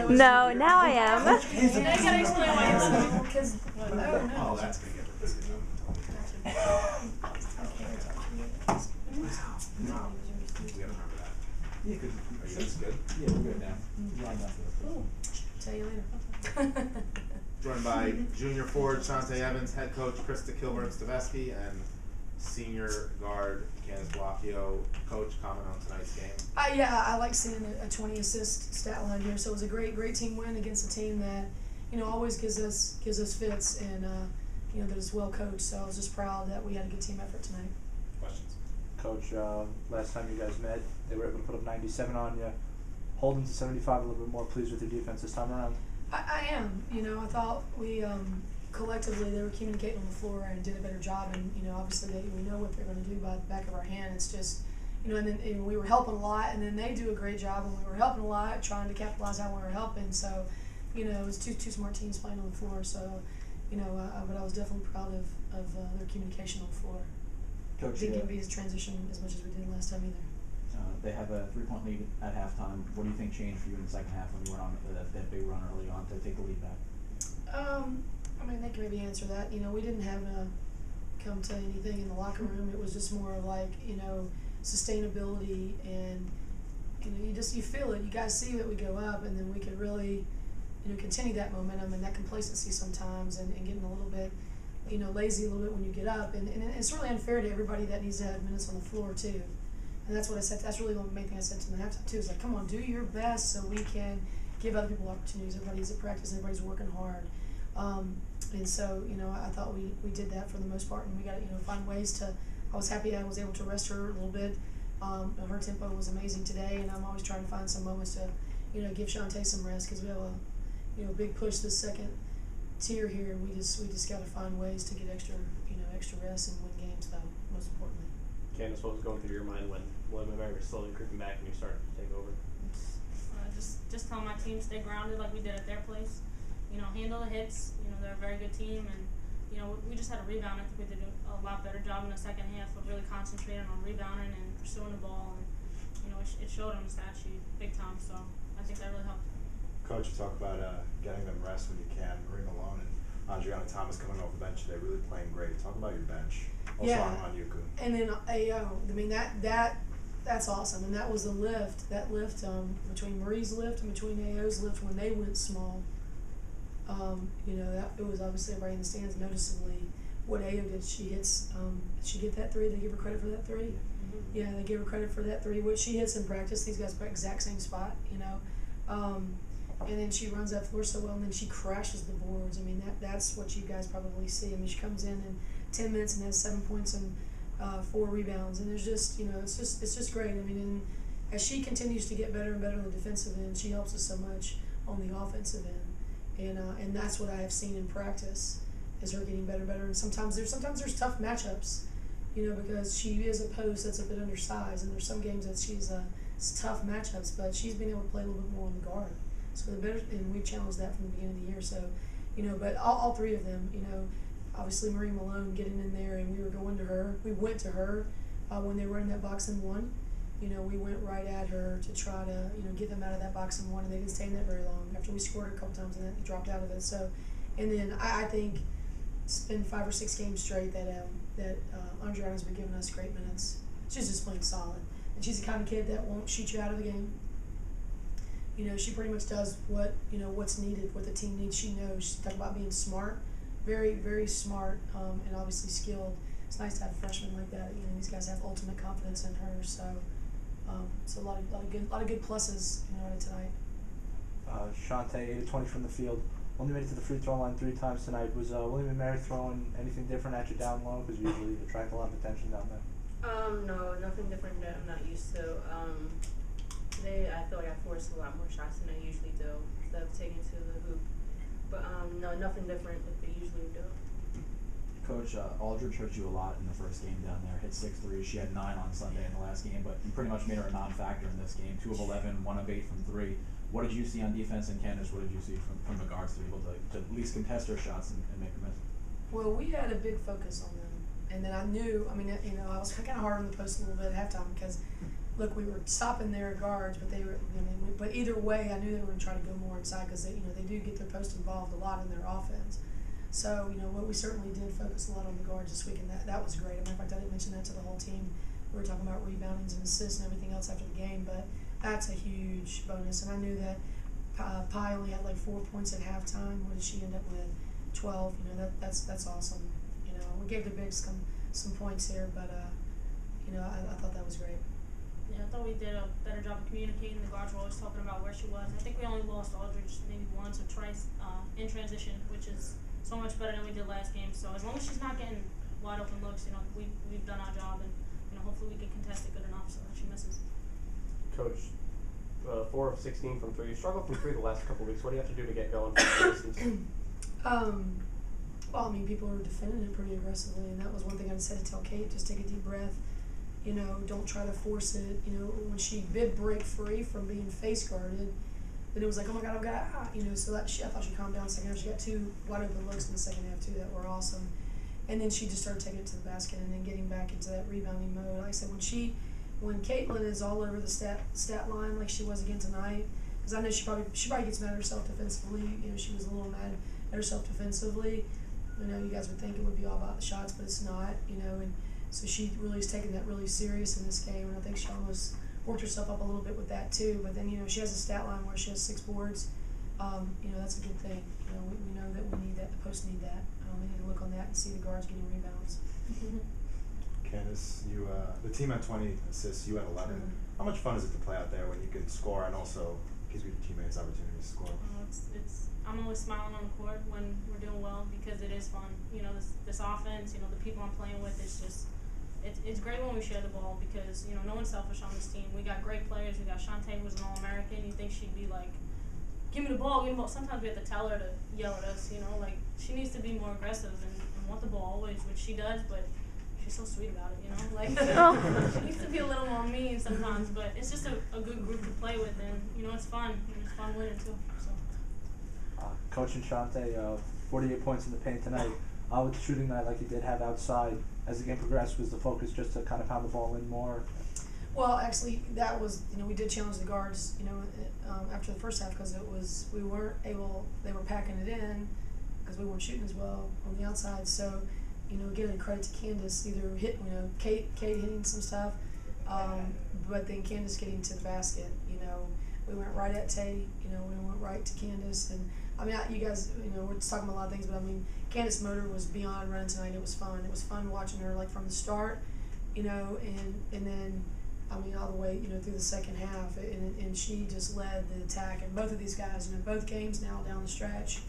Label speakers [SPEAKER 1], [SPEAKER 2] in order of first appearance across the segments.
[SPEAKER 1] No, now I am.
[SPEAKER 2] Now you gotta explain why you love me.
[SPEAKER 3] Because,
[SPEAKER 4] Oh, that's gonna get this. We gotta remember that.
[SPEAKER 5] Yeah, because
[SPEAKER 4] Are you guys good?
[SPEAKER 5] yeah, we're good now. You're on that for us.
[SPEAKER 3] tell you later.
[SPEAKER 4] Joined by junior forward Shante Evans, head coach Krista Kilburn-Stavesky, and senior guard Candace Blocchio. Coach, comment on tonight's game.
[SPEAKER 3] Yeah, I like seeing a 20 assist stat line here. So it was a great team win against a team that, always gives us fits and that is well coached. So I was just proud that we had a good team effort tonight.
[SPEAKER 4] Questions?
[SPEAKER 6] Coach, last time you guys met, they were able to put up 97 on you. Holding to 75, a little bit more pleased with your defense this time around?
[SPEAKER 3] I am. I thought we collectively they were communicating on the floor and did a better job. And obviously we know what they're going to do by the back of our hand. It's just and then we were helping a lot, and then they do a great job when we were helping a lot, trying to capitalize how we were helping. So it was two smart teams playing on the floor. So but I was definitely proud of their communication on the floor.
[SPEAKER 5] Coach,
[SPEAKER 3] Didn't get to transition as much as we did last time either.
[SPEAKER 5] they have a 3-point lead at halftime. What do you think changed for you in the second half when you went on that big run early on to take the lead back?
[SPEAKER 3] They can maybe answer that. We didn't have come to anything in the locker room. It was just more like, sustainability and, you feel it. You guys see that we go up, and then we could really, continue that momentum and that complacency sometimes and getting a little bit, lazy a little bit when you get up. And it's really unfair to everybody that needs to have minutes on the floor too. And that's what I said. That's really the main thing I said to them at halftime too. Is like, come on, do your best so we can give other people opportunities. Everybody's at practice. Everybody's working hard. And so, I thought we did that for the most part, and we got to, find ways to. I was happy I was able to rest her a little bit. Her tempo was amazing today, and I'm always trying to find some moments to, give Shante some rest because we have a, big push this second tier here, and we just got to find ways to get extra rest and win games though. Most importantly.
[SPEAKER 7] Candace, what was going through your mind when William and Mary were slowly creeping back and you started to take over?
[SPEAKER 2] Just tell my team stay grounded like we did at their place. Handle the hits. They're a very good team, and we just had a rebound. I think we did a lot better job in the second half of really concentrating on rebounding and pursuing the ball, and it showed on the stat sheet big time. So I think that really helped.
[SPEAKER 8] Coach, you talk about getting them rest when you can. Marie Malone and Adriana Thomas coming off the bench today, really playing great. Talk about your bench. Also on Yuku.
[SPEAKER 3] And then that's awesome. And that was the lift. That lift between Marie's lift and between AO's lift when they went small. That it was obviously everybody in the stands noticeably what AO did. She hits. Did she get that three? They give her credit for that three.
[SPEAKER 8] Mm-hmm.
[SPEAKER 3] Yeah, they give her credit for that three. What she hits in practice, these guys play exact same spot. And then she runs that floor so well, and then she crashes the boards. That's what you guys probably see. She comes in 10 minutes and has 7 points and 4 rebounds, and there's just it's just great. And as she continues to get better and better on the defensive end, she helps us so much on the offensive end, and that's what I have seen in practice is her getting better and better. And sometimes there's tough matchups, because she is a post that's a bit undersized, and there's some games that it's tough matchups, but she's been able to play a little bit more on the guard. So the better, and we've challenged that from the beginning of the year. So, but all three of them, obviously Marie Malone getting in there, and we were going to her. We went to her when they were in that box and one. We went right at her to try to, get them out of that box and one, and they didn't stay in that very long. After we scored a couple times, and then they dropped out of it. So, and then I think it's been 5 or 6 games straight that Andriana's been giving us great minutes. She's just playing solid, and she's the kind of kid that won't shoot you out of the game. She pretty much does what's needed, what the team needs. She knows. She's talking about being smart, very, very smart, and obviously skilled. It's nice to have freshmen like that. These guys have ultimate confidence in her. So, it's a lot of good pluses, out of tonight.
[SPEAKER 6] Shante, 8 of 20 from the field. Only made it to the free throw line 3 times tonight. Was William and Mary throwing anything different at you down low? Because you usually attract a lot of attention down there.
[SPEAKER 9] No, nothing different that I'm not used to. Today I feel like I forced a lot more shots than I usually do instead of taking to the hoop. But no, nothing different that they usually do.
[SPEAKER 5] Coach, Aldridge hurt you a lot in the first game down there. Hit 6 threes. She had 9 on Sunday in the last game, but you pretty much made her a non-factor in this game. 2 of 11, 1 of 8 from 3. What did you see on defense? And Candace, what did you see from the guards to be able to at least contest her shots and make her miss?
[SPEAKER 3] Well, we had a big focus on them, and then I knew. I was kind of hard on the post a little bit at halftime because look, we were stopping their guards, but they were. I mean, but either way, I knew they were going to try to go more inside because they do get their post involved a lot in their offense. So what we certainly did focus a lot on the guards this week, and that was great. As a matter of fact, I didn't mention that to the whole team. We were talking about reboundings and assists and everything else after the game, but that's a huge bonus. And I knew that Pi only had like 4 points at halftime. What did she end up with? 12. That's awesome. We gave the Bigs some points here, but I thought that was great.
[SPEAKER 2] Yeah, I thought we did a better job of communicating. The guards were always talking about where she was. I think we only lost Aldridge maybe once or twice in transition, which is so much better than we did last game. So as long as she's not getting wide open looks, we've done our job, and hopefully we can contest it good enough so that she misses.
[SPEAKER 7] Coach, 4 of 16 from 3. You struggled from 3 the last couple of weeks. What do you have to do to get going from the distance?
[SPEAKER 3] Well, I mean, people are defending it pretty aggressively, and that was one thing I just had to tell Kate, just take a deep breath. Don't try to force it. When she did break free from being face guarded, then it was like, oh my God, I've got, so I thought she calmed down the second half. She got 2 wide open looks in the second half too that were awesome. And then she just started taking it to the basket and then getting back into that rebounding mode. Like I said, when Caitlin is all over the stat line like she was again tonight, because I know she probably gets mad at herself defensively. She was a little mad at herself defensively. You guys would think it would be all about the shots, but it's not. And so she really is taking that really serious in this game, and I think she almost worked herself up a little bit with that too. But then she has a stat line where she has 6 boards. That's a good thing. We know that we need that. The posts need that. We need to look on that and see the guards getting rebounds.
[SPEAKER 8] Candace, the team had 20 assists, you had 11.
[SPEAKER 3] Mm-hmm.
[SPEAKER 8] How much fun is it to play out there when you can score and also gives your teammates opportunities to score?
[SPEAKER 2] I'm always smiling on the court when we're doing well because it is fun. This offense, the people I'm playing with, it's great when we share the ball because, no one's selfish on this team. We got great players. We got Shantae, who's an All-American. You think she'd be like, give me the ball, give me the ball. Sometimes we have to tell her to yell at us, she needs to be more aggressive and want the ball always, which she does, but she's so sweet about it, she needs to be a little more mean sometimes, but it's just a good group to play with, and, it's fun. It's fun winning, too. So.
[SPEAKER 6] Coach and Shantae, 48 points in the paint tonight. With the shooting night like you did have outside, as the game progressed, was the focus just to kind of pound the ball in more?
[SPEAKER 3] Well, actually, that was, we did challenge the guards, after the first half because we weren't able, they were packing it in because we weren't shooting as well on the outside. So, giving credit to Candace, either Kate hitting some stuff, but then Candace getting to the basket. We went right at Tay, we went right to Candace. And I mean, you guys, we're just talking about a lot of things, but I mean, Candace's motor was beyond running tonight. It was fun. It was fun watching her from the start, and then, I mean, all the way, through the second half, and she just led the attack. And both of these guys, both games now down the stretch,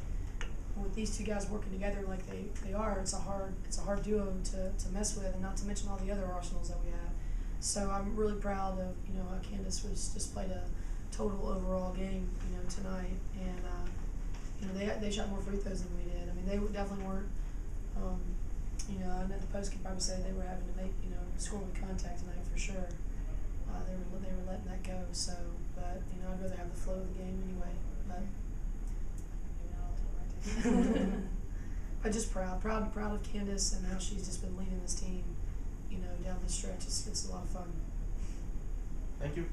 [SPEAKER 3] with these 2 guys working together like they are, it's a hard duo to mess with, and not to mention all the other arsenals that we have. So I'm really proud of how Candace just played a total overall game tonight, and they shot more free throws than we did. I mean, they definitely weren't. I know the post could probably say they were having to make score with contact tonight for sure. They were letting that go. So, but I'd rather have the flow of the game anyway. But I'm just proud of Candace and how she's just been leading this team, down the stretch. It's a lot of fun.
[SPEAKER 4] Thank you.